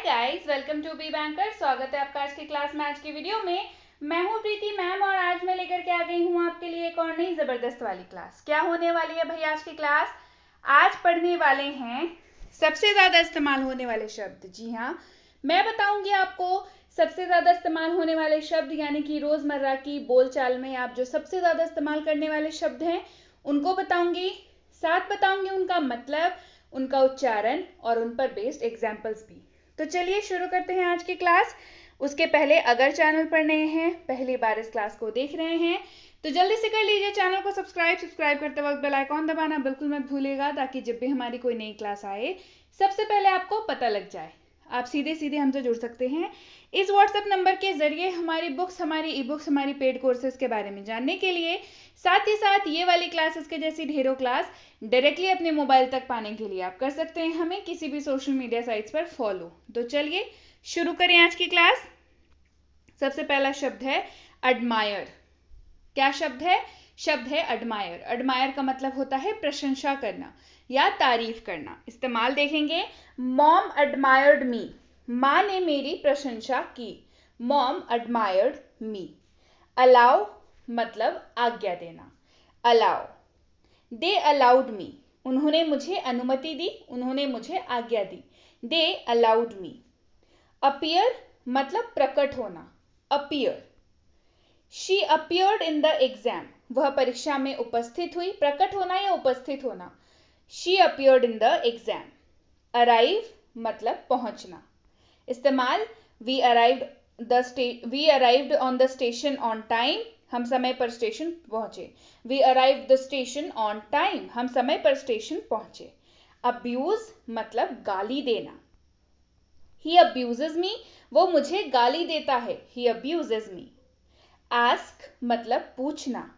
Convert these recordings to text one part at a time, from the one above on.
Guys, welcome to be banker. स्वागत है आपका आज की क्लास में। आज की वीडियो में मैं हूं प्रीति मैम और आज मैं लेकर के आ गई हूं आपके लिए एक और नई जबरदस्त वाली क्लास। क्या होने वाली है भाई आज की क्लास? आज पढ़ने वाले हैं सबसे ज्यादा इस्तेमाल होने वाले शब्द। जी हाँ, मैं बताऊंगी आपको सबसे ज्यादा इस्तेमाल होने वाले शब्द, यानी कि रोजमर्रा की बोलचाल में आप जो सबसे ज्यादा इस्तेमाल करने वाले शब्द हैं उनको बताऊंगी, साथ बताऊंगी उनका मतलब, उनका उच्चारण और उन पर बेस्ड एग्जाम्पल्स भी। तो चलिए शुरू करते हैं आज की क्लास। उसके पहले अगर चैनल पर नए हैं, पहली बार इस क्लास को देख रहे हैं, तो जल्दी से कर लीजिए चैनल को सब्सक्राइब करते वक्त बेल आइकॉन दबाना बिल्कुल मत भूलिएगा, ताकि जब भी हमारी कोई नई क्लास आए सबसे पहले आपको पता लग जाए। आप सीधे सीधे हमसे जुड़ सकते हैं इस व्हाट्सएप नंबर के जरिए हमारी बुक्स, हमारी ई बुक्स, हमारी पेड कोर्सेज के बारे में जानने के लिए। साथ ही साथ ये वाली क्लासेस के जैसी ढेरों क्लास डायरेक्टली अपने मोबाइल तक पाने के लिए आप कर सकते हैं हमें किसी भी सोशल मीडिया साइट्स पर फॉलो। तो चलिए शुरू करें आज की क्लास। सबसे पहला शब्द है एडमायर। क्या शब्द है? शब्द है एडमायर। एडमायर का मतलब होता है प्रशंसा करना या तारीफ करना। इस्तेमाल देखेंगे, मॉम एडमायर्ड मी, माँ ने मेरी प्रशंसा की। मॉम एडमायर्ड मी। अलाउ मतलब आज्ञा देना, अलाउ। दे अलाउड मी, उन्होंने मुझे अनुमति दी, उन्होंने मुझे आज्ञा दी। They allowed me. अपीयर मतलब प्रकट होना, appear. She appeared in the exam, वह परीक्षा में उपस्थित हुई। प्रकट होना या उपस्थित होना। She appeared in the exam. Arrive मतलब पहुंचना। इस्तेमाल, we arrived on the station on time, हम समय पर स्टेशन पहुंचे। We arrived the station on time, हम समय पर स्टेशन पहुंचे। अब्यूज मतलब गाली देना। ही अब्यूजेज मी, वो मुझे गाली देता है। ही अब्यूजेज मी। आस्क मतलब पूछना।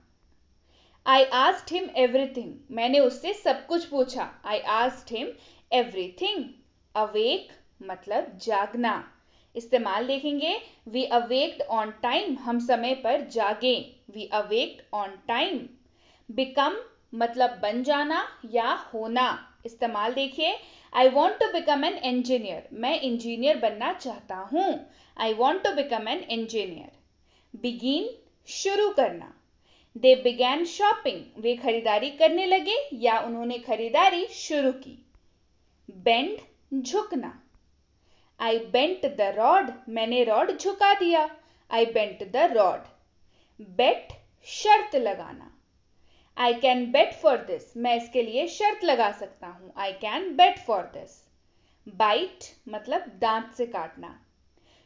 आई आस्क्ड हिम एवरीथिंग, मैंने उससे सब कुछ पूछा। I asked him everything. Awake मतलब जागना। इस्तेमाल देखेंगे, वी अवेक्ड ऑन टाइम, हम समय पर जागे। We awaked on time. Become मतलब बन जाना या होना। इस्तेमाल देखिए, I want to become an engineer, मैं इंजीनियर बनना चाहता हूं। I want to become an engineer. Begin शुरू करना। दे बिगैन शॉपिंग, वे खरीदारी करने लगे या उन्होंने खरीदारी शुरू की। बेंड झुकना। आई बेंट द रॉड, मैंने रॉड झुका दिया। I bent the rod. Bet शर्त लगाना। I can bet for this, मैं इसके लिए शर्त लगा सकता हूं। I can bet for this. Bite मतलब दांत से काटना।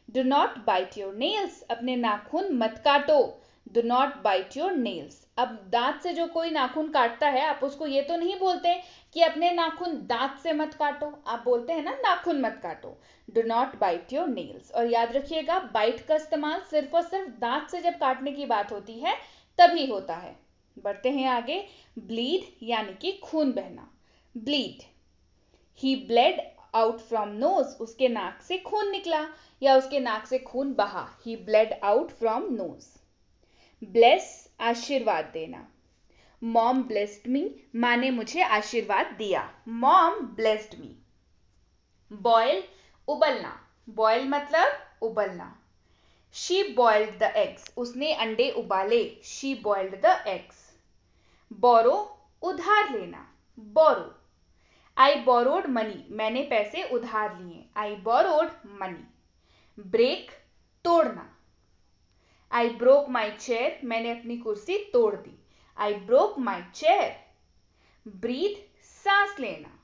Do not bite your nails, अपने नाखून मत काटो। Do not bite your nails. अब दांत से जो कोई नाखून काटता है, आप उसको ये तो नहीं बोलते कि अपने नाखून दांत से मत काटो, आप बोलते हैं ना नाखून मत काटो। Do not bite your nails. और याद रखिएगा, बाइट का इस्तेमाल सिर्फ और सिर्फ दांत से जब काटने की बात होती है तभी होता है। बढ़ते हैं आगे। ब्लीड यानी कि खून बहना। Bleed. He bled out from knows, उसके नाक से खून निकला या उसके नाक से खून बहा। He bled out from nose. Bless आशीर्वाद देना। मॉम ब्लेस्ड मी, माँ ने मुझे आशीर्वाद दिया। Mom blessed me. बॉयल उबलना। बॉयल मतलब उबलना। शी बॉइल्ड द एग्स, उसने अंडे उबाले। She boiled the eggs. Borrow उधार लेना। बोरो। आई बोरोड मनी, मैंने पैसे उधार लिए। I borrowed money. ब्रेक तोड़ना। आई ब्रोक माई चेयर, मैंने अपनी कुर्सी तोड़ दी। I broke my chair. Breathe सांस लेना।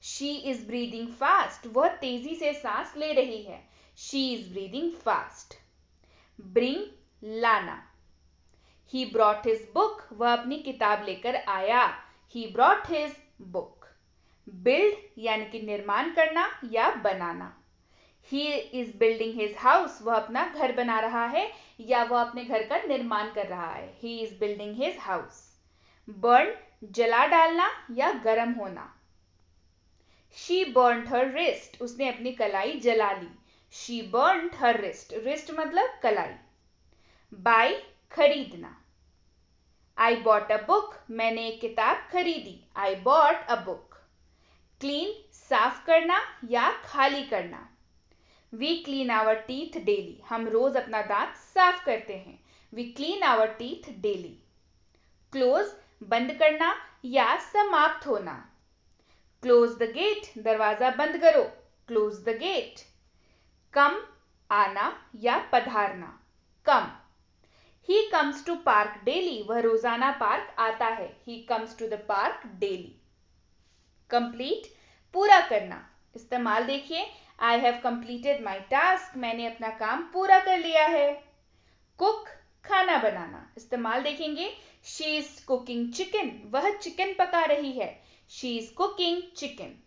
शी इज ब्रीदिंग फास्ट, वह तेजी से सांस ले रही है। She is breathing fast. Bring लाना। ही ब्रॉट हिज बुक, वह अपनी किताब लेकर आया। He brought his book. Build यानी कि निर्माण करना या बनाना। He is building his house, वह अपना घर बना रहा है या वह अपने घर का निर्माण कर रहा है। ही is building his house. Burn जला डालना या गर्म होना। शी बर्न्ड हर रिस्ट, उसने अपनी कलाई जला ली। She burned her wrist. Wrist मतलब कलाई। बाय खरीदना। आई बॉट अ बुक, मैंने एक किताब खरीदी। I bought a book. Clean साफ करना या खाली करना। We clean our teeth daily, हम रोज अपना दांत साफ करते हैं। We clean our teeth daily. Close, बंद करना या समाप्त होना। क्लोज द गेट, दरवाजा बंद करो। Close the gate. कम, आना या पधारना। Come. He comes to park daily, वह रोजाना पार्क आता है। He comes to the park daily. Complete, पूरा करना। इस्तेमाल देखिए, I have completed my task, मैंने अपना काम पूरा कर लिया है। कुक, खाना बनाना। इस्तेमाल देखेंगे, शी इज कुकिंग चिकन, वह चिकन पका रही है। She is cooking chicken.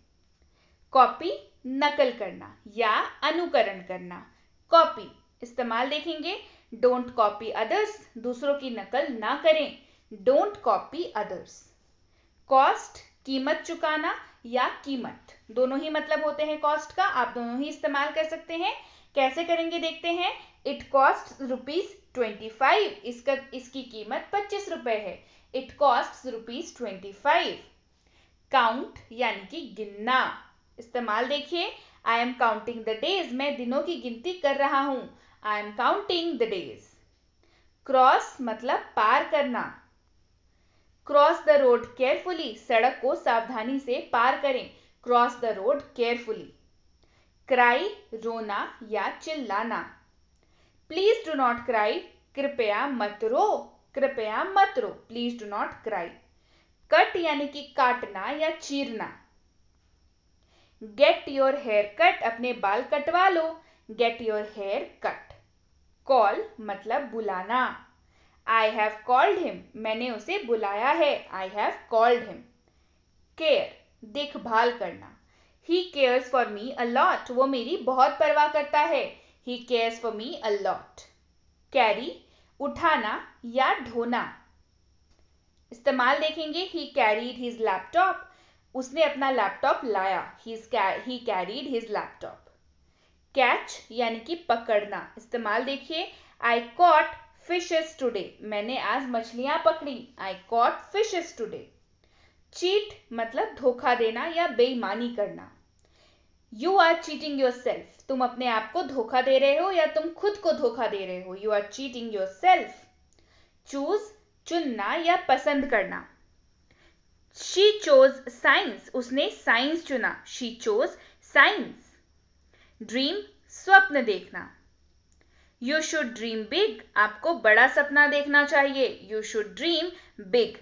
Copy, नकल करना या अनुकरण करना। कॉपी। इस्तेमाल देखेंगे, डोंट कॉपी अदर्स, दूसरों की नकल ना करें। Don't copy others. कॉस्ट, कीमत चुकाना या कीमत, दोनों ही मतलब होते हैं कॉस्ट का, आप दोनों ही इस्तेमाल कर सकते हैं। कैसे करेंगे देखते हैं। इट कॉस्ट ₹25, इसकी कीमत 25 रुपए है। It cost ₹25। काउंट यानी कि गिनना। इस्तेमाल देखिए, I am counting the days, मैं दिनों की गिनती कर रहा हूं। I M counting the days. Cross मतलब पार करना। क्रॉस द रोड केयरफुली, सड़क को सावधानी से पार करें। Cross the road carefully. Cry, रोना या चिल्लाना। प्लीज डू नॉट क्राई, कृपया मत रो। कृपया मत रो, please do not cry. Cut यानी कि काटना या चीरना। गेट योर हेयर कट, अपने बाल कटवा लो। Get your hair cut. Call मतलब बुलाना। आई हैव कॉल्ड हिम, मैंने उसे बुलाया है। I have called him. Care, देखभाल करना। He cares for me a lot, वो मेरी बहुत परवाह करता है। He cares for me a lot. Carry, उठाना या ढोना। इस्तेमाल देखेंगे, ही कैरीड हिज लैपटॉप, उसने अपना लैपटॉप लाया। ही कैरीड हिज लैपटॉप। कैच यानी कि पकड़ना। इस्तेमाल देखिए, आई कॉट फिशेस टुडे, मैंने आज मछलियां पकड़ी। I caught fishes today. Cheat मतलब धोखा देना या बेईमानी करना। You are cheating yourself, तुम अपने आप को धोखा दे रहे हो या तुम खुद को धोखा दे रहे हो। You are cheating yourself. Choose, चुनना या पसंद करना। शी चोज साइंस, उसने साइंस चुना। She chose science. ड्रीम, स्वप्न देखना। यू शुड ड्रीम बिग, आपको बड़ा सपना देखना चाहिए। You should dream big.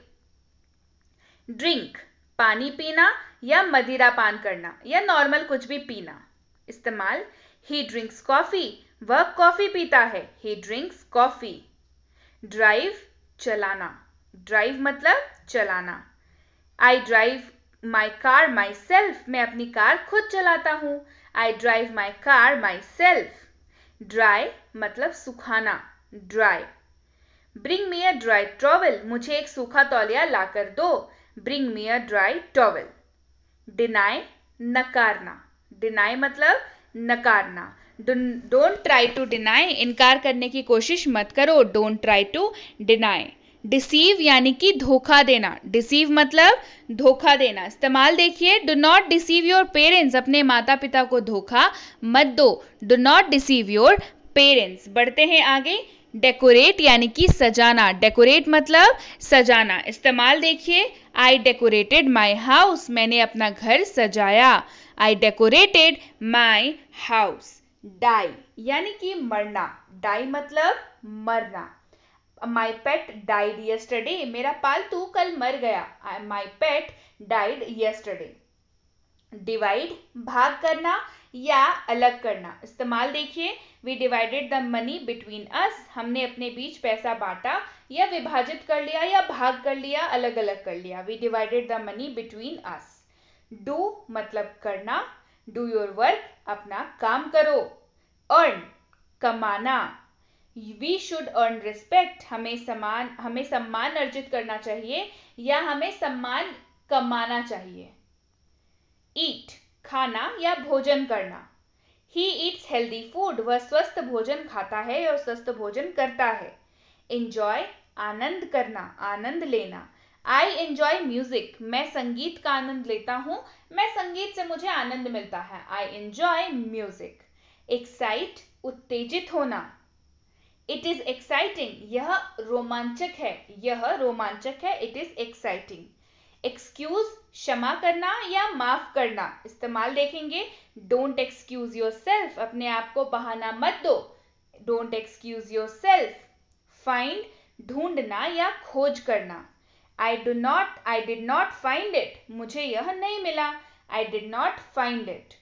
Drink, पानी पीना या मदिरा पान करना या नॉर्मल कुछ भी पीना। इस्तेमाल, ही ड्रिंक्स कॉफी, वह कॉफी पीता है। He drinks coffee. ड्राइव, चलाना। ड्राइव मतलब चलाना। I drive my car myself, मैं अपनी कार खुद चलाता हूं। I drive my car myself. Dry मतलब सुखाना। Dry. Bring me a dry towel, मुझे एक सूखा तौलिया लाकर दो। Bring me a dry towel. Deny, नकारना। डिनाई मतलब नकारना। डोंट ट्राई टू डिनाई, इनकार करने की कोशिश मत करो। Don't try to deny. Deceive यानी कि धोखा देना। डिसीव मतलब धोखा देना। इस्तेमाल देखिए, do not deceive your parents, अपने माता पिता को धोखा मत दो। Do not deceive your parents. बढ़ते हैं आगे। डेकोरेट यानी कि सजाना। डेकोरेट मतलब सजाना। इस्तेमाल देखिए, आई डेकोरेटेड माई हाउस, मैंने अपना घर सजाया। आई डेकोरेटेड माई हाउस। डाई यानी कि मरना। डाई मतलब मरना। माई पेट डाइड यस्टरडे, मेरा पालतू कल मर गया। My pet died yesterday. Divide, भाग करना या अलग करना। इस्तेमाल देखिए, we divided the money between us, हमने अपने बीच पैसा बांटा या विभाजित कर लिया या भाग कर लिया, अलग अलग कर लिया। We divided the money between us. Do मतलब करना। डू योर वर्क, अपना काम करो। अर्न, कमाना। वी शुड अर्न रिस्पेक्ट, हमें सम्मान अर्जित करना चाहिए या हमें सम्मान कमाना चाहिए। ईट, खाना या भोजन करना। ही ईट्स हेल्दी फूड, वह स्वस्थ भोजन खाता है और स्वस्थ भोजन करता है। एंजॉय, आनंद करना, आनंद लेना। आई एंजॉय म्यूजिक, मैं संगीत का आनंद लेता हूं, मैं संगीत से मुझे आनंद मिलता है। I enjoy music. एक्साइट, उत्तेजित होना। इट इज एक्साइटिंग, यह रोमांचक है, यह रोमांचक है, इट इज एक्साइटिंग। एक्सक्यूज, क्षमा करना या माफ करना। इस्तेमाल देखेंगे, डोंट एक्सक्यूज योर सेल्फ, अपने आप को बहाना मत दो, don't excuse your self. Find, ढूंढना या खोज करना। आई डिड नॉट फाइंड इट, मुझे यह नहीं मिला, आई did not find it.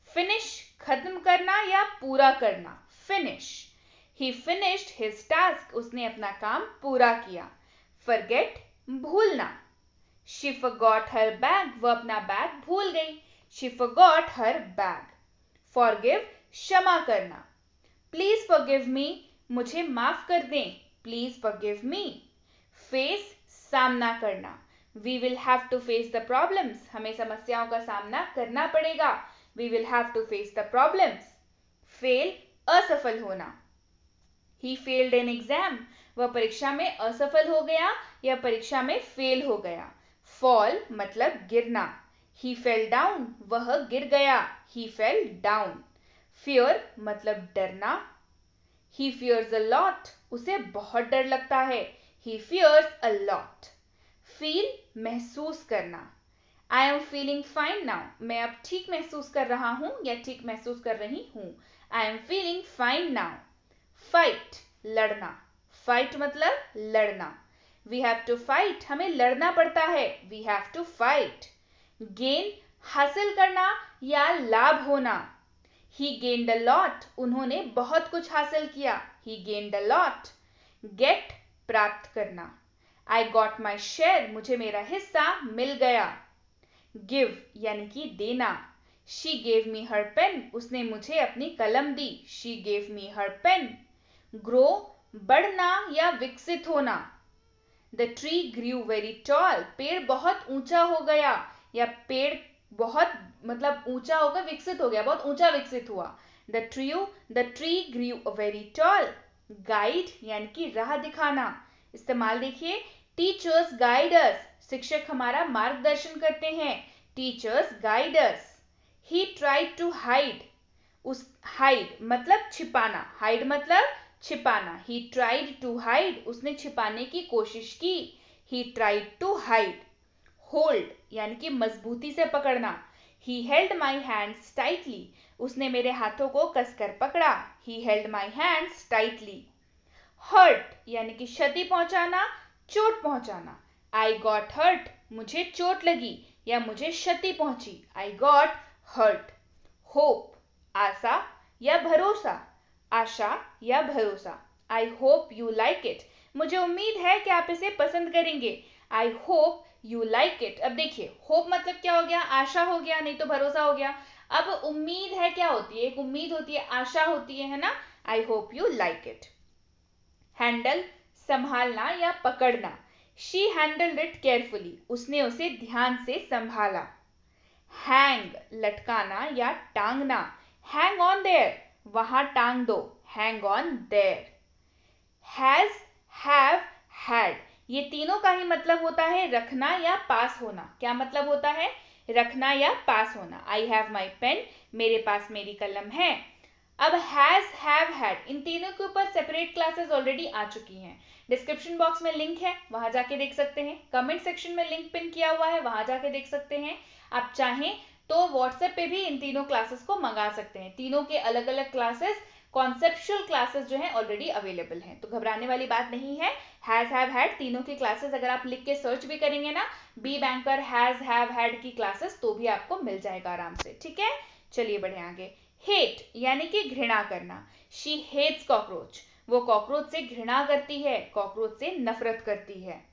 Finish, खत्म करना या पूरा करना, फिनिश। ही फिनिश्ड हिज टास्क, उसने अपना काम पूरा किया। फॉरगेट, भूलना। शी फॉरगॉट हर बैग, वह अपना बैग भूल गई, she forgot her bag. Forgive, क्षमा करना। प्लीज फॉरगिव मी, मुझे माफ कर दें, प्लीज फॉरगिव मी। फेस, सामना करना। We will have to face the problems, हमें समस्याओं का सामना करना पड़ेगा, we will have to face the problems. Fail, असफल होना। ही फेल्ड एन एग्जाम, वह परीक्षा में असफल हो गया या परीक्षा में फेल हो गया। फॉल मतलब गिरना। ही फेल डाउन, वह गिर गया, ही फेल डाउन। फियर मतलब डरना। ही फियर्स अ लॉट, उसे बहुत डर लगता है, ही फियर्स अ लॉट। फील, महसूस करना। I am feeling fine now, मैं अब ठीक महसूस कर रहा हूं या ठीक महसूस कर रही हूं, I am feeling fine now. Fight, लड़ना। फाइट मतलब लड़ना। वी हैव टू फाइट, हमें लड़ना पड़ता है, we have to fight. Gain, हासिल करना या लाभ होना। ही गेन्ड अ लॉट, उन्होंने बहुत कुछ हासिल किया, ही गेन्ड अ लॉट। गेट, प्राप्त करना। आई गॉट माई शेयर, मुझे मेरा हिस्सा मिल गया। गिव यानी कि देना। She gave me her pen, उसने मुझे अपनी कलम दी, she gave me her pen. Grow, बढ़ना या विकसित होना। The tree grew very tall, पेड़ बहुत ऊंचा हो गया या पेड़ बहुत मतलब ऊंचा होकर विकसित हो गया, बहुत ऊंचा विकसित हुआ। The tree grew very tall. Guide यानी कि राह दिखाना। इस्तेमाल देखिए, टीचर्स गाइड अस, शिक्षक हमारा मार्गदर्शन करते हैं, teachers guide us. He tried to hide, hide मतलब छिपाना, हाइड मतलब छिपाना। ही ट्राइड टू हाइड, उसने छिपाने की कोशिश की, he tried to hide. Hold यानी कि मजबूती से पकड़ना। He held my hands tightly, उसने मेरे हाथों को कसकर पकड़ा, he held my hands tightly. Hurt यानी कि क्षति पहुंचाना, चोट पहुंचाना। आई गॉट हर्ट, मुझे चोट लगी या मुझे क्षति पहुंची, आई गॉट हर्ट। होप, आशा या भरोसा, आशा या भरोसा। I hope you like it, मुझे उम्मीद है कि आप इसे पसंद करेंगे, I hope you like it. अब देखिए, होप मतलब क्या हो गया, आशा हो गया, नहीं तो भरोसा हो गया। अब उम्मीद है क्या होती है, एक उम्मीद होती है, आशा होती है ना। I hope you like it. Handle, संभालना या पकड़ना। शी हैंडल्ड इट केयरफुली, उसने उसे ध्यान से संभाला। हैंग, लटकाना या टांगना। हैंग ऑन देयर, वहां टांग दो, hang on their. Has, have, had, ये तीनों का ही मतलब होता है रखना या पास होना। क्या मतलब होता है, रखना या पास होना। आई हैव माई पेन, मेरे पास मेरी कलम है। अब हैज, हैव, हैड, इन तीनों के ऊपर सेपरेट क्लासेस ऑलरेडी आ चुकी हैं। डिस्क्रिप्शन बॉक्स में लिंक है, वहां जाके देख सकते हैं। कमेंट सेक्शन में लिंक पिन किया हुआ है, वहां जाके देख सकते हैं। आप चाहें तो व्हाट्सएप पे भी इन तीनों क्लासेस को मंगा सकते हैं। तीनों के अलग अलग क्लासेस, कॉन्सेप्चुअल क्लासेस जो है ऑलरेडी अवेलेबल हैं, तो घबराने वाली बात नहीं है। हैज, हैव, हैड तीनों की क्लासेस अगर आप लिख के सर्च भी करेंगे ना, B Banker has, have, had की क्लासेस, तो भी आपको मिल जाएगा आराम से। ठीक है, चलिए बढ़े आगे। हेट यानी कि घृणा करना। शी हेट्स कॉकरोच, वो कॉकरोच से घृणा करती है, कॉकरोच से नफरत करती है।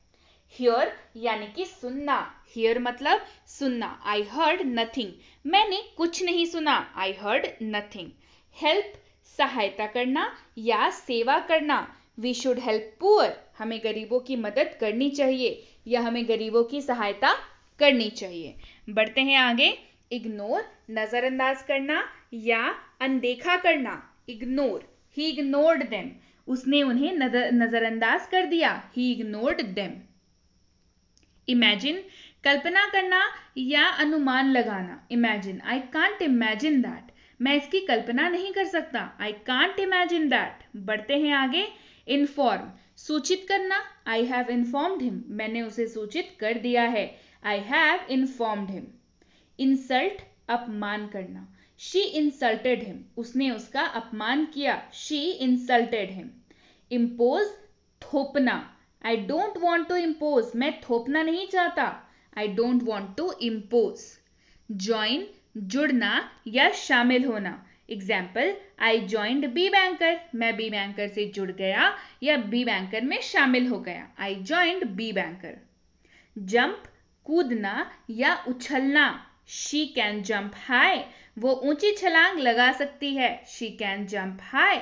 हियर यानी कि सुनना। हियर मतलब सुनना। आई हर्ड नथिंग, मैंने कुछ नहीं सुना, आई हर्ड नथिंग। हेल्प, सहायता करना या सेवा करना। वी शुड हेल्प पुअर, हमें गरीबों की मदद करनी चाहिए या हमें गरीबों की सहायता करनी चाहिए। बढ़ते हैं आगे। इग्नोर, नजरअंदाज करना या अनदेखा करना। इग्नोर, ही इग्नोर्ड देम, उसने उन्हें नजरअंदाज कर दिया, ही इग्नोर्ड देम। इमेजिन, कल्पना करना या अनुमान लगाना। Imagine, I can't imagine that, मैं इसकी कल्पना नहीं कर सकता, आई कांट इमेजिन दैट। बढ़ते हैं आगे। इन्फॉर्म, सूचित करना, आई हैव इन्फॉर्म्ड हिम, मैंने उसे सूचित कर दिया है, I have informed him. Insult, अपमान करना, शी इंसल्टेड हिम, उसने उसका अपमान किया, शी इंसल्टेड हिम। इम्पोज, थोपना, I don't want to impose, मैं थोपना नहीं चाहता, I don't want to impose. Join, जुड़ना या शामिल होना, example I joined B banker, मैं बी बैंकर से जुड़ गया या बी बैंकर में शामिल हो गया, I joined B Banker. Jump, कूदना या उछलना, शी कैन जंप हाई, वो ऊंची छलांग लगा सकती है, she can jump high.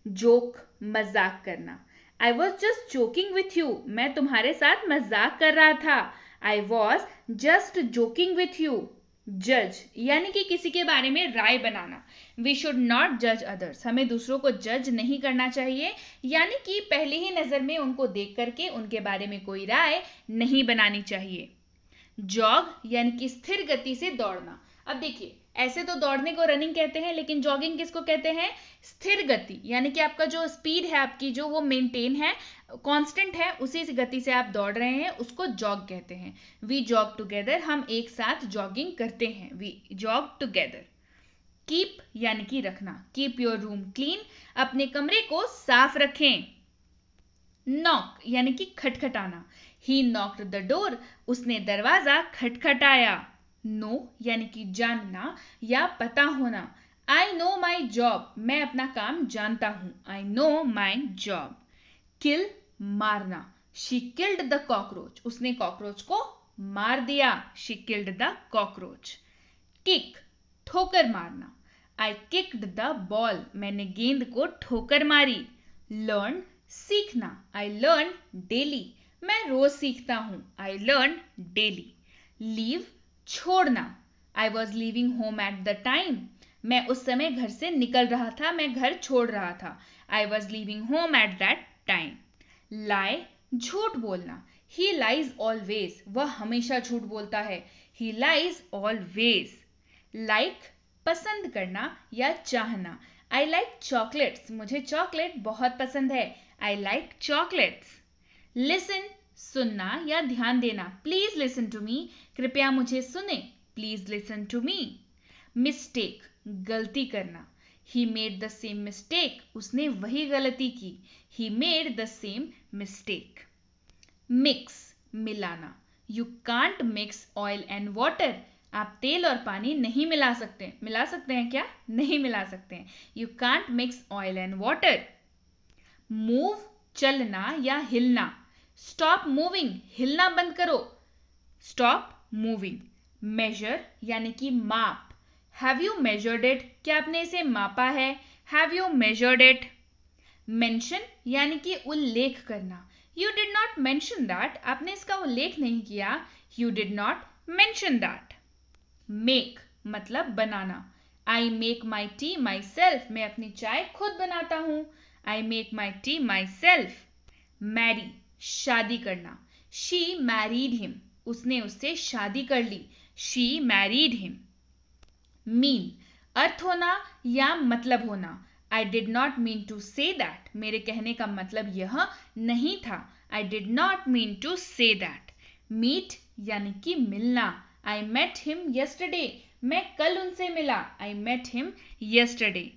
Joke, मजाक करना, I was just joking with you, मैं तुम्हारे साथ मजाक कर रहा था, I was just joking with you. जज, यानी कि किसी के बारे में राय बनाना, वी शुड नॉट जज अदर्स, हमें दूसरों को जज नहीं करना चाहिए, यानी कि पहले ही नजर में उनको देख करके उनके बारे में कोई राय नहीं बनानी चाहिए। जॉग, यानी कि स्थिर गति से दौड़ना। अब देखिए, ऐसे तो दौड़ने को रनिंग कहते हैं, लेकिन जॉगिंग किसको कहते हैं? स्थिर गति, यानी कि आपका जो स्पीड है आपकी जो वो मेंटेन है, कांस्टेंट है, उसी गति से आप दौड़ रहे हैं, उसको जॉग कहते हैं। वी जॉग टुगेदर, हम एक साथ जॉगिंग करते हैं, वी जॉग टुगेदर। कीप, यानी कि रखना, कीप योर रूम क्लीन, अपने कमरे को साफ रखें। नॉक, यानी कि खटखटाना, ही नॉक्ड द डोर, उसने दरवाजा खटखटाया। नो, यानी कि जानना या पता होना, आई नो माई जॉब, मैं अपना काम जानता हूं, I know my job. Kill, मारना, शी किल्ड द कॉकरोच, उसने कॉकरोच को मार दिया, she killed the cockroach. Kick, ठोकर मारना, आई किक्ड द बॉल, मैंने गेंद को ठोकर मारी। लर्न, सीखना, आई लर्न डेली, मैं रोज सीखता हूं, आई लर्न डेली। लीव, छोड़ना, आई was living home at the time, मैं उस समय घर से निकल रहा था, मैं घर छोड़ रहा था, I was living home at that time. Lie, झूठ बोलना, ही लाइज ऑलवेज, वह हमेशा झूठ बोलता है, ही लाइज ऑलवेज। लाइक, पसंद करना या चाहना, आई लाइक चॉकलेट्स, मुझे चॉकलेट बहुत पसंद है, आई लाइक चॉकलेट्स। लिसन, सुनना या ध्यान देना, प्लीज लिसन टू मी, कृपया मुझे सुने, please listen to me. Mistake, गलती करना, he made the same mistake, उसने वही गलती की, he made the same mistake. Mix, मिलाना, you can't mix oil and water, आप तेल और पानी नहीं मिला सकते, मिला सकते हैं क्या? नहीं मिला सकते हैं, you can't mix oil and water. Move, चलना या हिलना, स्टॉप मूविंग, हिलना बंद करो, स्टॉप मूविंग। मेजर, यानी कि माप, हैव यू मेजर्ड इट, क्या आपने इसे मापा है, have you measured it. Mention, यानी कि उल्लेख करना, you did not mention that, आपने इसका उल्लेख नहीं किया, you did not mention that. Make, मतलब बनाना, I make my tea myself, मैं अपनी चाय खुद बनाता हूं, I make my tea myself. Marry, शादी करना, शी मैरीड हिम, उसने उससे शादी कर ली, शी मैरीड हिम। मीन, अर्थ होना या मतलब होना, आई did not mean to say that, मेरे कहने का मतलब यह नहीं था, I did not mean to say that. Meet, यानी कि मिलना, आई मेट हिम यस्टरडे, मैं कल उनसे मिला, I met him yesterday.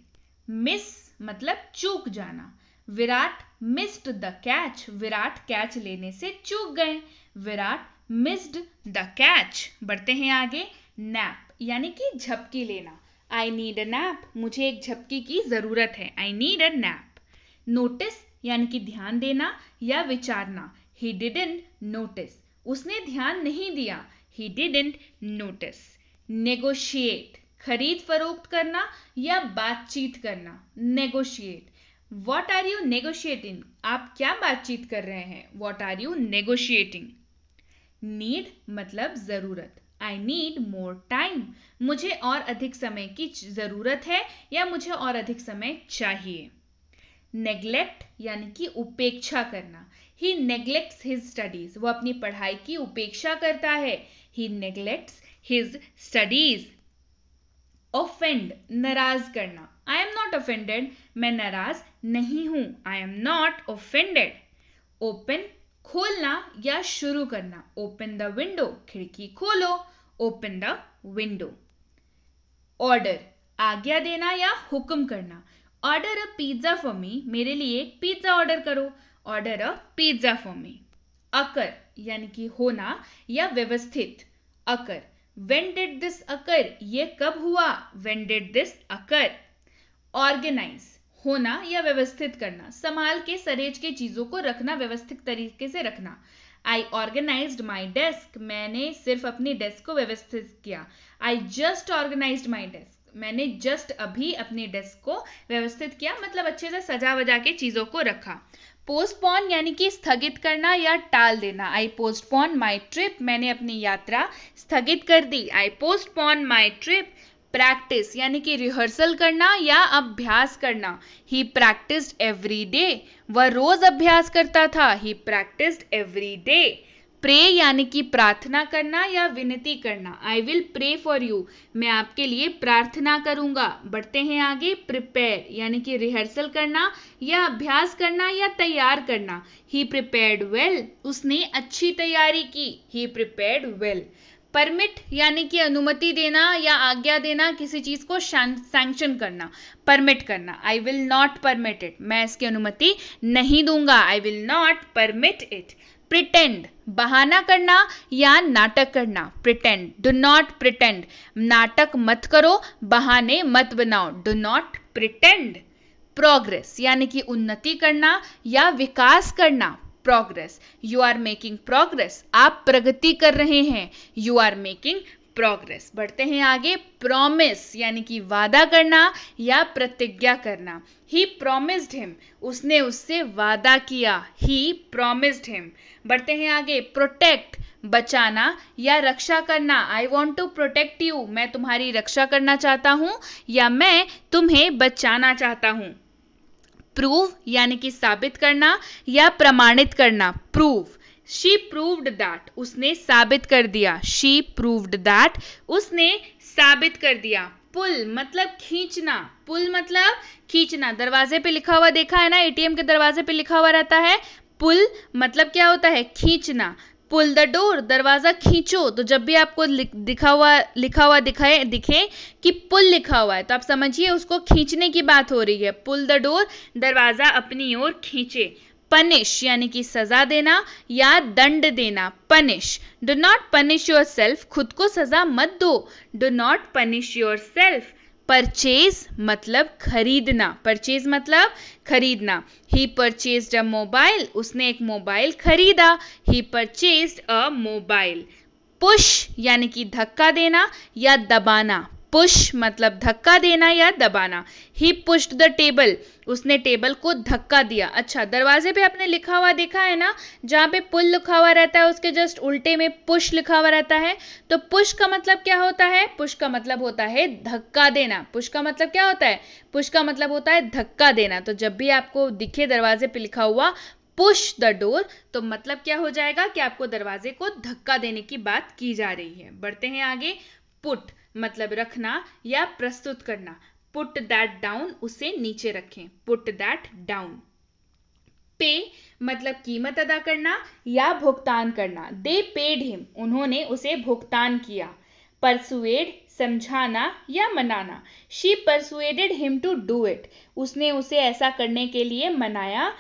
Miss, मतलब चूक जाना, Virat missed the catch, Virat catch लेने से चूक गए, विराट मिस्ड द कैच। बढ़ते हैं आगे। नैप, यानी कि झपकी लेना, आई नीड अ नैप, मुझे एक झपकी की जरूरत है, I need a nap. Notice, यानी कि ध्यान देना या विचारना, ही डिडंट नोटिस, उसने ध्यान नहीं दिया, ही डिडंट नोटिस। नेगोशिएट, खरीद फरोख्त करना या बातचीत करना, negotiate. What are you negotiating, आप क्या बातचीत कर रहे हैं, what are you negotiating. Need, मतलब जरूरत, आई नीड मोर टाइम, मुझे और अधिक समय की जरूरत है या मुझे और अधिक समय चाहिए। नेग्लेक्ट, यानी कि उपेक्षा करना, ही नेग्लेक्ट्स हिज स्टडीज, वो अपनी पढ़ाई की उपेक्षा करता है, ही नेग्लेक्ट्स हिज स्टडीज। ऑफेंड, नाराज करना। आई एम नॉट ऑफेंडेड, मैं नाराज नहीं हूं। I am not offended. Open, खोलना या शुरू करना। ओपन द विंडो, खिड़की खोलो। Open the window. ऑर्डर, आज्ञा देना या हुक्म करना। Order a pizza for me, मेरे लिए एक पिज्जा ऑर्डर करो। Order a pizza for me. Occur यानी कि होना या व्यवस्थित। Occur, when did this occur, ये कब हुआ। When did this occur. Organise, होना या व्यवस्थित करना, संभाल के सरेज के चीजों को रखना, व्यवस्थित तरीके से रखना। आई ऑर्गेनाइज्ड माई डेस्क, मैंने सिर्फ अपनी डेस्क को व्यवस्थित किया। I just organised my desk, मैंने जस्ट अभी अपनी डेस्क को व्यवस्थित किया, मतलब अच्छे से सजा वजा के चीजों को रखा। पोस्टपोन यानी कि स्थगित करना या टाल देना। आई पोस्टपोन माई ट्रिप, मैंने अपनी यात्रा स्थगित कर दी। आई पोस्टपोन माई ट्रिप। प्रैक्टिस यानी कि रिहर्सल करना या अभ्यास करना। ही प्रैक्टिस्ड एवरी डे, वह रोज अभ्यास करता था। He practised every day. Pray यानी कि प्रार्थना करना या विनती करना। I will pray for you, मैं आपके लिए प्रार्थना करूंगा। बढ़ते हैं आगे। प्रिपेयर यानी कि रिहर्सल करना या अभ्यास करना या तैयार करना। ही प्रिपेयर्ड वेल, उसने अच्छी तैयारी की। ही प्रिपेयर्ड वेल। परमिट यानी कि अनुमति देना या आज्ञा देना, किसी चीज को सैंक्शन करना, परमिट करना। I will not permit it, मैं इसकी अनुमति नहीं दूंगा। I will not permit it. Pretend, बहाना करना या नाटक करना। प्रिटेंड, डू नॉट प्रिटेंड, नाटक मत करो, बहाने मत बनाओ। Do not pretend. प्रोग्रेस यानी कि उन्नति करना या विकास करना। Progress, you are making progress, आप प्रगति कर रहे हैं। You are making progress. बढ़ते हैं आगे। प्रॉमिस यानी कि वादा करना या प्रतिज्ञा करना। ही प्रॉमिस्ड हिम, उसने उससे वादा किया। He promised him. बढ़ते हैं आगे। प्रोटेक्ट, बचाना या रक्षा करना। I want to protect you, मैं तुम्हारी रक्षा करना चाहता हूं या मैं तुम्हें बचाना चाहता हूं। प्रूव यानी कि साबित करना या प्रमाणित करना। प्रूव, शी प्रूव्ड दैट, उसने साबित कर दिया। शी प्रूव्ड दैट, उसने साबित कर दिया। पुल मतलब खींचना। पुल मतलब खींचना। दरवाजे पे लिखा हुआ देखा है ना, एटीएम के दरवाजे पे लिखा हुआ रहता है पुल, मतलब क्या होता है, खींचना। पुल द डोर, दरवाजा खींचो। तो जब भी आपको लिखा हुआ दिखे कि पुल लिखा हुआ है तो आप समझिए उसको खींचने की बात हो रही है। पुल द डोर, दरवाजा अपनी ओर खींचे। पनिश यानी कि सजा देना या दंड देना। Punish, do not punish your self, खुद को सजा मत दो। Do not punish your self. Purchase मतलब खरीदना। परचेज मतलब खरीदना। ही परचेज्ड अ मोबाइल, उसने एक मोबाइल खरीदा। ही परचेज्ड अ मोबाइल। पुश यानी कि धक्का देना या दबाना। पुश मतलब धक्का देना या दबाना। ही पुश्ड द टेबल, उसने टेबल को धक्का दिया। अच्छा, दरवाजे पे आपने लिखा हुआ देखा है ना, जहां पे पुल लिखा हुआ रहता है उसके जस्ट उल्टे में पुश लिखा हुआ रहता है। तो पुश का मतलब क्या होता है, पुश का मतलब होता है धक्का देना। पुश का मतलब क्या होता है, पुश का मतलब होता है धक्का देना। तो जब भी आपको दिखे दरवाजे पे लिखा हुआ पुश द डोर, तो मतलब क्या हो जाएगा कि आपको दरवाजे को धक्का देने की बात की जा रही है। बढ़ते हैं आगे। पुट मतलब रखना या प्रस्तुत करना। पुट दैट डाउन, उसे नीचे रखें। Put that down. पे मतलब कीमत अदा करना या भुगतान करना। दे पेड हिम, उन्होंने उसे भुगतान किया। परसुएड समझाना या मनाना। She persuaded him to do it, उसने उसे ऐसा करने के लिए मनाया।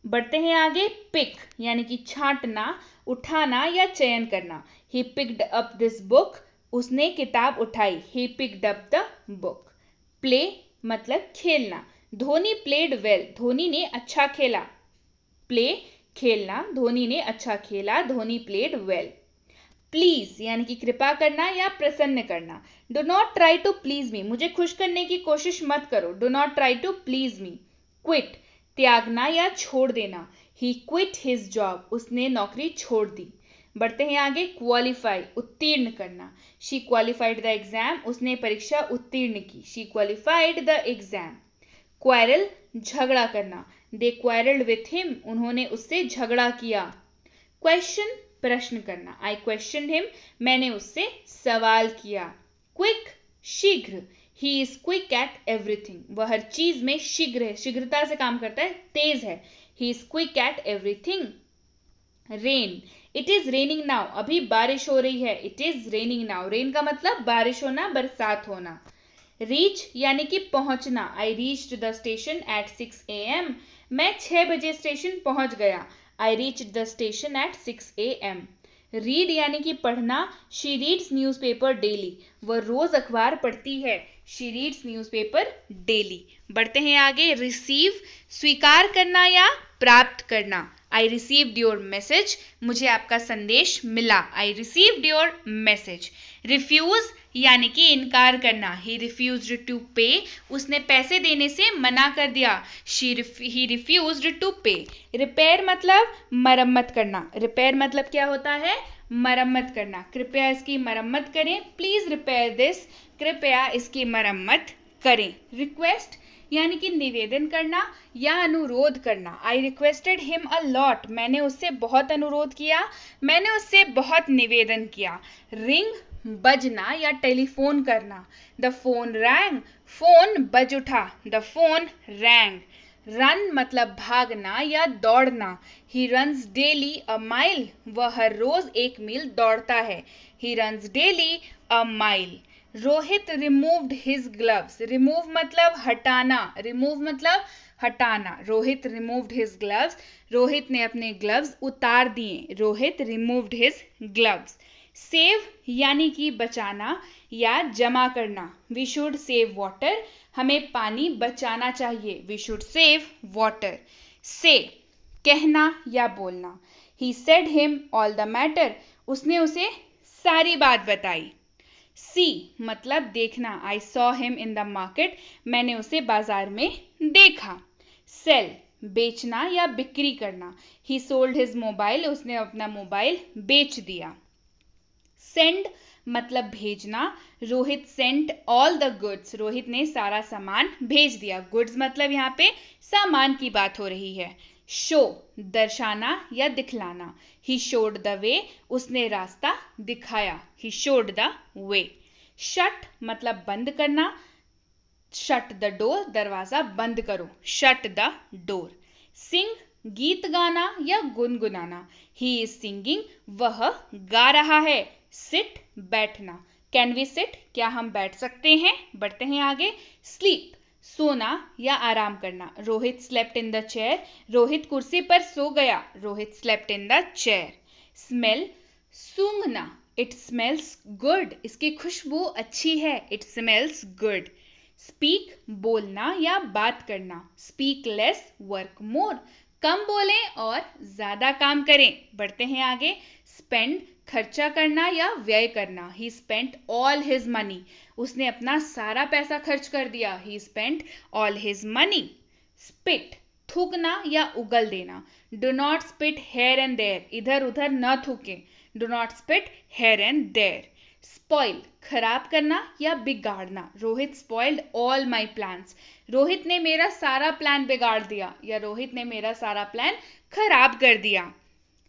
बढ़ते हैं आगे। पिक यानी कि छांटना, उठाना या चयन करना। He picked up this book, उसने किताब उठाई। He picked up the book. Play मतलब खेलना। धोनी प्लेड वेल, धोनी ने अच्छा खेला। प्ले खेलना, धोनी ने अच्छा खेला। Dhoni played well. प्लीज यानी कि कृपा करना या प्रसन्न करना। Do not try to please me, मुझे खुश करने की कोशिश मत करो। Do not try to please me. Quit त्यागना या छोड़ देना। ही क्विट हिज जॉब, उसने नौकरी छोड़ दी। बढ़ते हैं आगे। क्वालिफाई उत्तीर्ण करना। शी क्वालिफाइड द एग्जाम, उसने परीक्षा उत्तीर्ण की। She qualified the exam. Quarrel झगड़ा करना। दे क्वारल्ड विथ हिम, उन्होंने उससे झगड़ा किया। क्वेश्चन प्रश्न करना। आई क्वेश्चन हिम, मैंने उससे सवाल किया। क्विक शीघ्र। He is quick at everything, वह हर चीज में शीघ्र है, शीघ्रता से काम करता है, तेज है। He is quick at everything. Rain, it is raining now, अभी बारिश हो रही है, it is raining now. Rain का मतलब बारिश होना, बरसात होना। रीच यानी कि पहुंचना, I reached the station at 6 AM, मैं 6 बजे स्टेशन पहुंच गया, I reached the station at 6 AM। Read यानी कि पढ़ना, शी रीड्स न्यूज़पेपर डेली, वह रोज अखबार पढ़ती है, शी रीड्स न्यूज़पेपर डेली। बढ़ते हैं आगे। रिसीव, स्वीकार करना या प्राप्त करना। आई रिसीव्ड योर मैसेज, मुझे आपका संदेश मिला, I received your message. Refuse यानी कि इनकार करना, ही रिफ्यूज्ड टू पे, उसने पैसे देने से मना कर दिया, ही रिफ्यूज्ड टू पे। रिपेयर मतलब मरम्मत करना, रिपेयर मतलब क्या होता है, मरम्मत करना। कृपया इसकी मरम्मत करें, प्लीज रिपेयर दिस, कृपया इसकी मरम्मत करें। रिक्वेस्ट यानी कि निवेदन करना या अनुरोध करना, I requested him a lot, मैंने उससे बहुत अनुरोध किया, मैंने उससे बहुत निवेदन किया। रिंग, बजना या टेलीफोन करना, द फोन रैंग, फोन बज उठा, द फोन रैंग। रन मतलब भागना या दौड़ना, he runs daily a mile, वह हर रोज 1 मील दौड़ता है, he runs daily a mile. Rohit removed his gloves, remove मतलब हटाना, रिमूव मतलब हटाना, Rohit removed his gloves, Rohit ने अपने ग्लव्स उतार दिए, Rohit removed his gloves. Save यानी कि बचाना या जमा करना, वी शुड सेव वाटर, हमें पानी बचाना चाहिए, वी शुड सेव वाटर। से, कहना या बोलना, he said him all the matter, उसने उसे सारी बात बताई। सी मतलब देखना, I saw him in the market, मैंने उसे बाजार में देखा। सेल, बेचना या बिक्री करना, ही सोल्ड हिज मोबाइल, उसने अपना मोबाइल बेच दिया। सेंड मतलब भेजना, Rohit sent all the goods, Rohit ने सारा सामान भेज दिया, गुड्स मतलब यहाँ पे सामान की बात हो रही है। शो, दर्शाना या दिखलाना, ही शोड द वे, उसने रास्ता दिखाया, he showed the way. Shut मतलब बंद करना, शट द डोर, दरवाजा बंद करो, शट द डोर। सिंग, गीत गाना या गुनगुनाना, ही इज सिंगिंग, वह गा रहा है। सिट, बैठना, कैन वी सिट, क्या हम बैठ सकते हैं। बढ़ते हैं आगे। स्लीप, सोना या आराम करना, Rohit slept in the chair, Rohit कुर्सी पर सो गया, Rohit slept in the chair. Smell, सूंघना, इट स्मेल्स गुड, इसकी खुशबू अच्छी है, इट स्मेल्स गुड। स्पीक, बोलना या बात करना, स्पीक लेस वर्क मोर, कम बोलें और ज्यादा काम करें। बढ़ते हैं आगे। स्पेंड, खर्चा करना या व्यय करना, he spent all his money, उसने अपना सारा पैसा खर्च कर दिया, he spent all his money. Spit, थूकना या उगल देना, do not spit here and there, इधर उधर न थूकें, do not spit here and there. Spoil, खराब करना या बिगाड़ना, Rohit spoiled all my plans, Rohit ने मेरा सारा प्लान बिगाड़ दिया या रोहित ने मेरा सारा प्लान खराब कर दिया।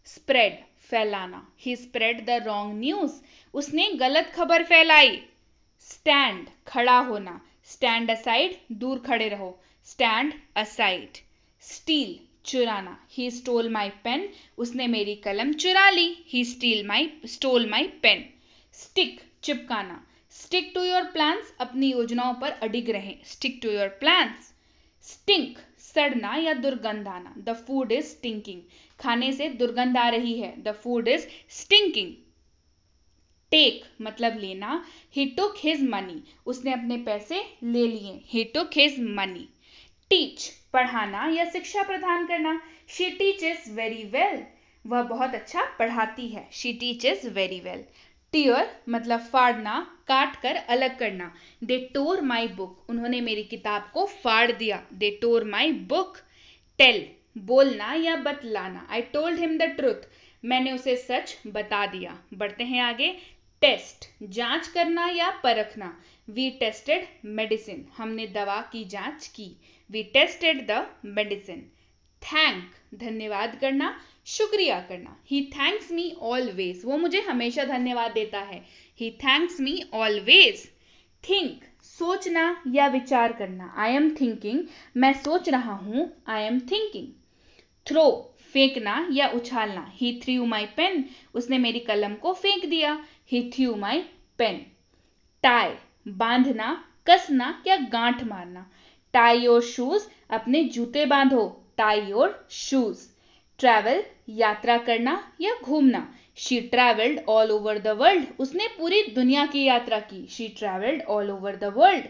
स्प्रेड, फैलाना, ही स्प्रेड द रॉन्ग न्यूज, उसने गलत खबर फैलाई। स्टैंड, खड़ा होना, स्टैंड असाइड, दूर खड़े रहो, स्टैंड असाइड। स्टील, चुराना, ही स्टोल माई पेन, उसने मेरी कलम चुरा ली, he stole my pen. Stick, चिपकाना, स्टिक टू योर प्लान्स, अपनी योजनाओं पर अडिग रहें, stick to your plans. Stink, सड़ना या दुर्गंध आना, द फूड इज स्टिंकिंग, खाने से दुर्गंध आ रही है, the food is stinking. Take मतलब लेना, ही टुक हिज मनी, उसने अपने पैसे ले लिए, ही टुक हिज मनी। टीच, पढ़ाना या शिक्षा प्रदान करना, शी टीचेस वेरी वेल, वह बहुत अच्छा पढ़ाती है, she teaches very well. Tear मतलब फाड़ना, काट कर अलग करना, दे टोर माई बुक, उन्होंने मेरी किताब को फाड़ दिया, दे टोर माई बुक। टेल, बोलना या बतलाना, I told him the truth, मैंने उसे सच बता दिया। बढ़ते हैं आगे। टेस्ट, जांच करना या परखना, वी टेस्टेड मेडिसिन, हमने दवा की जांच की, we tested the medicine. Thank, धन्यवाद करना, शुक्रिया करना, ही थैंक्स मी ऑलवेज, वो मुझे हमेशा धन्यवाद देता है, ही थैंक्स मी ऑलवेज। थिंक, सोचना या विचार करना, आई एम थिंकिंग, मैं सोच रहा हूं, आई एम थिंकिंग। थ्रो, फेंकना या उछालना, ही थ्रू माई पेन, उसने मेरी कलम को फेंक दिया, ही थ्रू माई पेन। टाई, बांधना, कसना या गांठ मारना, टाई योर शूज, अपने जूते बांधो, टाई योर शूज। ट्रैवल, यात्रा करना या घूमना, she travelled all over the world, उसने पूरी दुनिया की यात्रा की, she travelled all over the world.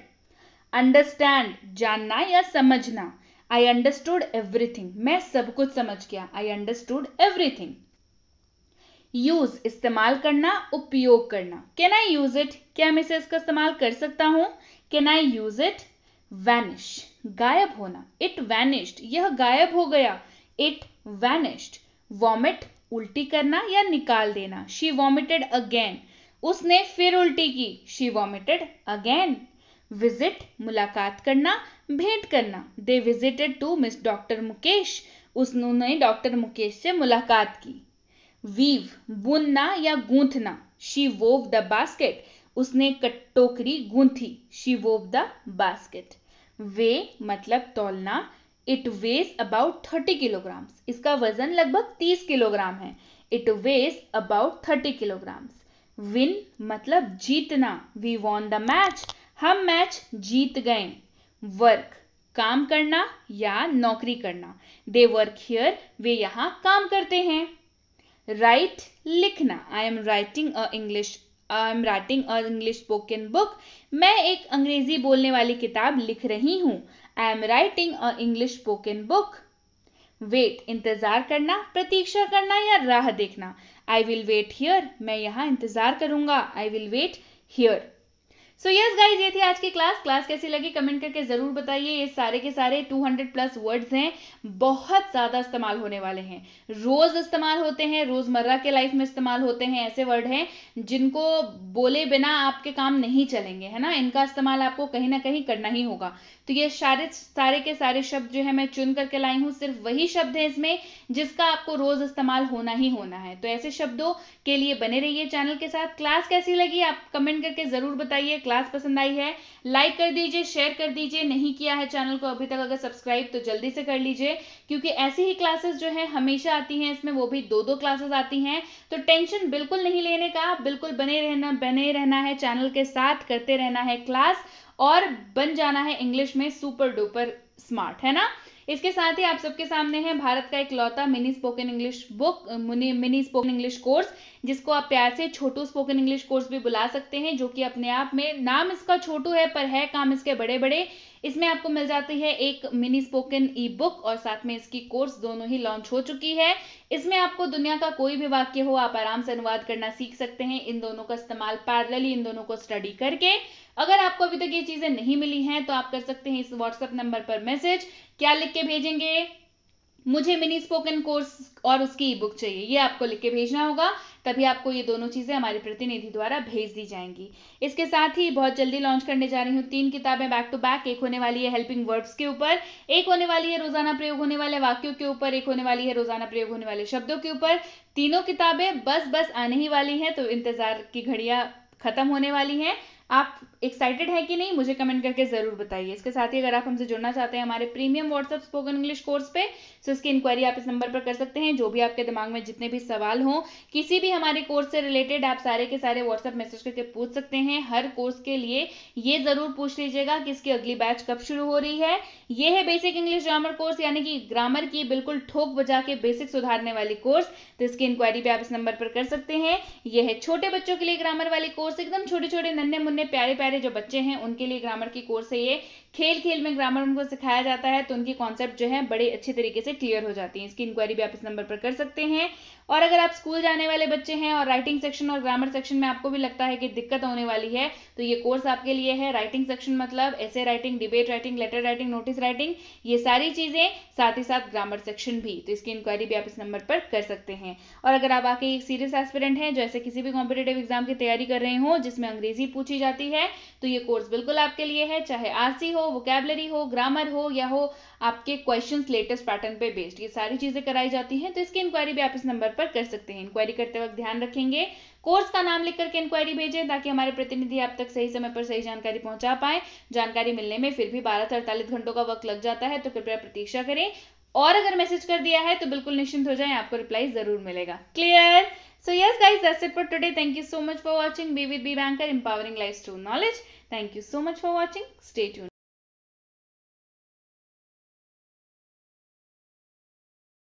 Understand, जानना या समझना, आई अंडरस्टूड एवरीथिंग, मैं सब कुछ समझ गया, आई अंडरस्टूड एवरीथिंग। यूज, इस्तेमाल करना, उपयोग करना, कैन आई यूज इट, क्या मैं इसे इसका इस्तेमाल कर सकता हूं, can I use it. Vanish, गायब होना, इट वैनिश्ड, यह गायब हो गया, इट वैनिश्ड। वॉमिट, उल्टी करना या निकाल देना, शी वॉमिटेड अगेन, उसने फिर उल्टी की, शी वॉमिटेड अगेन। विजिट, मुलाकात करना, भेंट करना, they visited to Miss doctor Mukesh, उन्होंने डॉक्टर मुकेश से मुलाकात की। वीव, बुनना या गूंथना, शी वोव द बास्केट, उसने टोकरी गूंथी, she wove the basket. Weigh मतलब तौलना, इट वेज अबाउट 30 किलोग्राम्स, इसका वजन लगभग 30 किलोग्राम है, it weighs about 30 kilograms. Win मतलब जीतना, वी वॉन द मैच, हम मैच जीत गए। वर्क, काम करना या नौकरी करना, दे वर्क हियर, वे यहां काम करते हैं। राइट, लिखना, I am writing a English spoken book, मैं एक अंग्रेजी बोलने वाली किताब लिख रही हूं, I am writing a English spoken book. Wait, इंतजार करना, प्रतीक्षा करना या राह देखना, आई विल वेट हियर, मैं यहां इंतजार करूंगा, I will wait here. So yes guys, ये थी आज की क्लास कैसी लगी कमेंट करके जरूर बताइए। ये सारे के सारे 200 प्लस वर्ड्स हैं, बहुत ज्यादा इस्तेमाल होने वाले हैं, रोज इस्तेमाल होते हैं, रोजमर्रा के लाइफ में इस्तेमाल होते हैं, ऐसे वर्ड हैं जिनको बोले बिना आपके काम नहीं चलेंगे, है ना, इनका इस्तेमाल आपको कहीं ना कहीं करना ही होगा। तो ये सारे के सारे शब्द जो है मैं चुन करके लाई हूँ, सिर्फ वही शब्द है इसमें जिसका आपको रोज इस्तेमाल होना ही होना है। तो ऐसे शब्दों के लिए बने रहिए चैनल के साथ। क्लास कैसी लगी आप कमेंट करके जरूर बताइए, क्लास पसंद आई है लाइक कर दीजिए, शेयर कर दीजिए, नहीं किया है चैनल को अभी तक अगर सब्सक्राइब तो जल्दी से कर लीजिए, क्योंकि ऐसी ही क्लासेस जो है हमेशा आती हैं, इसमें वो भी 2-2 क्लासेस आती हैं। तो टेंशन बिल्कुल नहीं लेने का, बिल्कुल बने रहना है चैनल के साथ, करते रहना है क्लास और बन जाना है इंग्लिश में सुपर डुपर स्मार्ट, है ना। इसके साथ ही आप सबके सामने है भारत का इकलौता mini spoken English book, mini spoken English course, जिसको आप प्यार से छोटू स्पोकन इंग्लिश कोर्स भी बुला सकते हैं, जो कि अपने आप में नाम इसका छोटू है पर है काम इसके बड़े बड़े। इसमें आपको मिल जाती है एक मिनी स्पोकन ई बुक और साथ में इसकी कोर्स दोनों ही लॉन्च हो चुकी है। इसमें आपको दुनिया का कोई भी वाक्य हो आप आराम से अनुवाद करना सीख सकते हैं, इन दोनों का इस्तेमाल पैरेलली इन दोनों को स्टडी करके। अगर आपको अभी तक ये चीजें नहीं मिली हैं तो आप कर सकते हैं इस व्हाट्सएप नंबर पर मैसेज, क्या लिख के भेजेंगे, मुझे मिनी स्पोकन कोर्स और उसकी ई बुक चाहिए, ये आपको लिख के भेजना होगा, तभी आपको ये दोनों चीजें हमारे प्रतिनिधि द्वारा भेज दी जाएंगी। इसके साथ ही बहुत जल्दी लॉन्च करने जा रही हूँ 3 किताबें बैक टू बैक, एक होने वाली है हेल्पिंग वर्ड्स के ऊपर, एक होने वाली है रोजाना प्रयोग होने वाले वाक्यों के ऊपर, एक होने वाली है रोजाना प्रयोग होने वाले शब्दों के ऊपर। तीनों किताबें बस आने ही वाली हैं, तो इंतजार की घड़ियां खत्म होने वाली हैं। आप एक्साइटेड है कि नहीं मुझे कमेंट करके जरूर बताइए। इसके साथ ही अगर आप हमसे जुड़ना चाहते हैं हमारे premium WhatsApp spoken English course पे, तो इसकी इंक्वायरी आप इस नंबर पर कर सकते हैं। जो भी आपके दिमाग में जितने भी सवाल हों किसी भी हमारे कोर्स से रिलेटेड, आप सारे के सारे व्हाट्सएप मैसेज करके पूछ सकते हैं। हर कोर्स के लिए ये जरूर पूछ लीजिएगा कि इसकी अगली बैच कब शुरू हो रही है। ये है बेसिक इंग्लिश ग्रामर कोर्स, यानी कि ग्रामर की बिल्कुल ठोक बजा के बेसिक सुधारने वाली कोर्स, तो इसकी इंक्वायरी भी आप इस नंबर पर कर सकते हैं। यह है छोटे बच्चों के लिए ग्रामर वाली कोर्स, एकदम छोटे छोटे नन्हे मुन्ने प्यारे प्यारे जो बच्चे हैं उनके लिए ग्रामर की कोर्स है। ये खेल खेल में ग्रामर उनको सिखाया जाता है, तो उनकी कॉन्सेप्ट जो है बड़े अच्छे तरीके से क्लियर हो जाती है। इसकी इंक्वायरी भी आप इस नंबर पर कर सकते हैं। और अगर आप स्कूल जाने वाले बच्चे हैं और राइटिंग सेक्शन और ग्रामर सेक्शन में आपको भी लगता है कि दिक्कत होने वाली है, तो ये कोर्स आपके लिए है। राइटिंग सेक्शन मतलब ऐसे writing, debate writing, letter writing, notice writing, ये सारी चीजें, साथ ही साथ ग्रामर सेक्शन भी, तो इसकी इंक्वायरी भी आप इस नंबर पर कर सकते हैं। और अगर आप आके एक सीरियस एस्पिरेंट हैं, जैसे किसी भी कॉम्पिटेटिव एग्जाम की तैयारी कर रहे हो जिसमें अंग्रेजी पूछी जाती है, तो ये कोर्स बिल्कुल आपके लिए है। चाहे आरसी हो, वोकैबुलरी हो, ग्रामर हो, या हो आपके क्वेश्चंस लेटेस्ट पैटर्न पे बेस्ड, ये सारी चीजें कराई जाती हैं। तो इसकी इंक्वायरी भी आप इस नंबर पर कर सकते हैं। इंक्वायरी करते वक्त ध्यान रखेंगे कोर्स का नाम लिख करके इंक्वायरी भेजें ताकि हमारे प्रतिनिधि आप तक सही समय पर सही जानकारी पहुंचा पाए। जानकारी मिलने में फिर भी 12 से 48 घंटों का वक्त लग जाता है, तो कृपया प्रतीक्षा करें। और अगर मैसेज कर दिया है तो बिल्कुल निश्चिंत हो जाएं, आपको रिप्लाई जरूर मिलेगा। Clear? So yes guys, that's it for today. Thank you so much for watching. Be with Be Banker, empowering lives through knowledge. Thank you so much for watching. Stay tuned.